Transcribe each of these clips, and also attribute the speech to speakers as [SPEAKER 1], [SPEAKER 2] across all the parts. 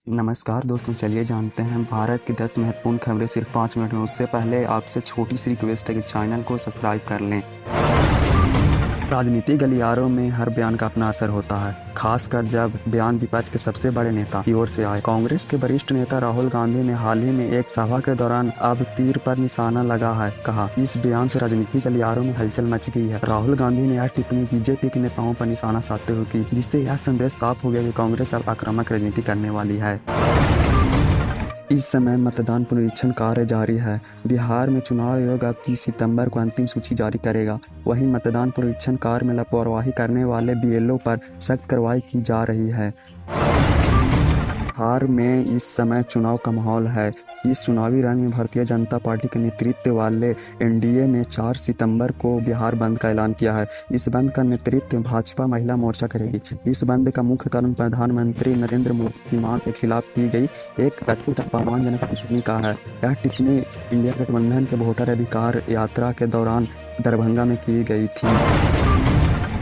[SPEAKER 1] नमस्कार दोस्तों, चलिए जानते हैं भारत की 10 महत्वपूर्ण खबरें सिर्फ 5 मिनट में। उससे पहले आपसे छोटी सी रिक्वेस्ट है कि चैनल को सब्सक्राइब कर लें। राजनीतिक गलियारों में हर बयान का अपना असर होता है, खासकर जब बयान विपक्ष के सबसे बड़े नेता की ओर से आए। कांग्रेस के वरिष्ठ नेता राहुल गांधी ने हाल ही में एक सभा के दौरान अब तीर पर निशाना लगा है, कहा। इस बयान से राजनीतिक गलियारों में हलचल मच गई है। राहुल गांधी ने यह टिप्पणी बीजेपी के नेताओं पर निशाना साधते हुए की, जिससे यह संदेश साफ हो गया कि कांग्रेस अब आक्रामक राजनीति करने वाली है। इस समय मतदान पुनरीक्षण कार्य जारी है। बिहार में चुनाव आयोग अब 30 सितंबर को अंतिम सूची जारी करेगा। वहीं मतदान पुनरीक्षण कार्य में लापरवाही करने वाले बीएलओ पर सख्त कार्रवाई की जा रही है। बिहार में इस समय चुनाव का माहौल है। इस चुनावी रंग में भारतीय जनता पार्टी के नेतृत्व वाले एनडीए ने 4 सितंबर को बिहार बंद का ऐलान किया है। इस बंद का नेतृत्व भाजपा महिला मोर्चा करेगी। इस बंद का मुख्य कारण प्रधानमंत्री नरेंद्र मोदी की मांग के खिलाफ की गई एक कथित अपमानजनक टिप्पणी का है। यह टिप्पणी इंडिया गठबंधन के वोटर अधिकार यात्रा के दौरान दरभंगा में की गई थी।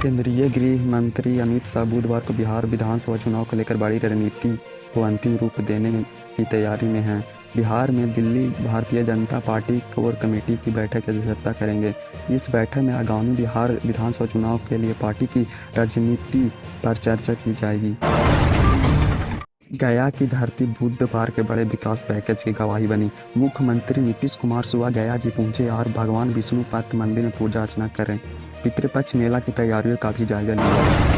[SPEAKER 1] केंद्रीय गृह मंत्री अमित शाह बुधवार को बिहार विधानसभा चुनाव को लेकर बड़ी रणनीति को अंतिम रूप देने की तैयारी में हैं। बिहार में Delhi Bharatiya Janata party core committee की बैठक की अध्यक्षता करेंगे। इस बैठक में आगामी बिहार विधानसभा चुनाव के लिए पार्टी की रणनीति पर चर्चा की जाएगी। गया की धरती बुधवार के बड़े विकास पैकेज की गवाही बनी। मुख्यमंत्री नीतीश कुमार सुबह गया जी पहुंचे और भगवान विष्णुपद मंदिर में पूजा अर्चना करें। पितृपक्ष मेला की तैयारियों का भी जायजा लिया।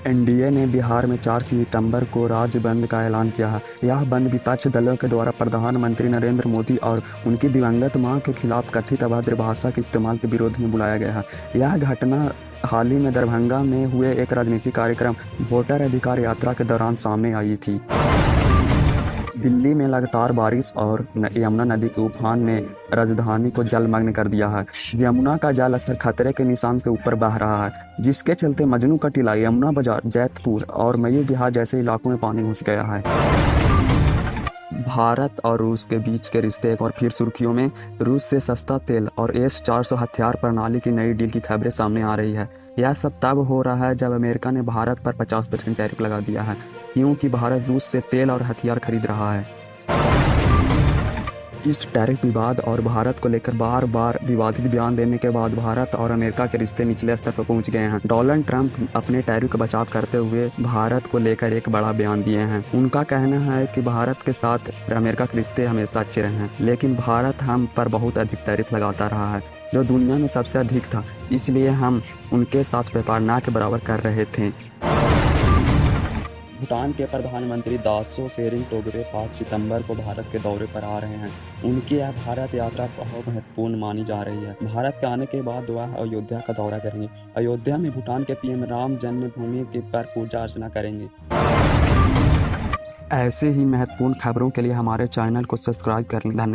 [SPEAKER 1] एनडीए ने बिहार में 4 सितंबर को राज्य बंद का ऐलान किया है। यह बंद विपक्ष दलों के द्वारा प्रधानमंत्री नरेंद्र मोदी और उनकी दिवंगत मां के खिलाफ कथित अभद्र भाषा के इस्तेमाल के विरोध में बुलाया गया है। यह घटना हाल ही में दरभंगा में हुए एक राजनीतिक कार्यक्रम वोटर अधिकार यात्रा के दौरान सामने आई थी। दिल्ली में लगातार बारिश और यमुना नदी के उफान ने राजधानी को जलमग्न कर दिया है। यमुना का जल स्तर खतरे के निशान से ऊपर बह रहा है, जिसके चलते मजनू का टीला, यमुना बाजार, जैतपुर और मयूर विहार जैसे इलाकों में पानी घुस गया है। भारत और रूस के बीच के रिश्ते एक और फिर सुर्खियों में। रूस से सस्ता तेल और S-400 हथियार प्रणाली की नई डील की खबरें सामने आ रही है। यह सब तब हो रहा है जब अमेरिका ने भारत पर 50% टैरिफ लगा दिया है, क्योंकि भारत रूस से तेल और हथियार खरीद रहा है। इस टैरिफ विवाद और भारत को लेकर बार बार विवादित बयान देने के बाद भारत और अमेरिका के रिश्ते निचले स्तर पर पहुंच गए हैं। डोनाल्ड ट्रंप अपने टैरिफ का बचाव करते हुए भारत को लेकर एक बड़ा बयान दिए हैं। उनका कहना है कि भारत के साथ अमेरिका के रिश्ते हमेशा अच्छे रहे हैं, लेकिन भारत हम पर बहुत अधिक टैरिफ लगाता रहा है, जो दुनिया में सबसे अधिक था। इसलिए हम उनके साथ व्यापार न के बराबर कर रहे थे। भूटान के प्रधानमंत्री दाशो शेरिंग टोब्गे 5 सितंबर को भारत के दौरे पर आ रहे हैं। उनकी यह भारत यात्रा बहुत महत्वपूर्ण मानी जा रही है। भारत के आने के बाद वह अयोध्या का दौरा करेंगे। अयोध्या में भूटान के पीएम राम जन्मभूमि के पर पूजा अर्चना करेंगे। ऐसे ही महत्वपूर्ण खबरों के लिए हमारे चैनल को सब्सक्राइब कर लें। धन्यवाद।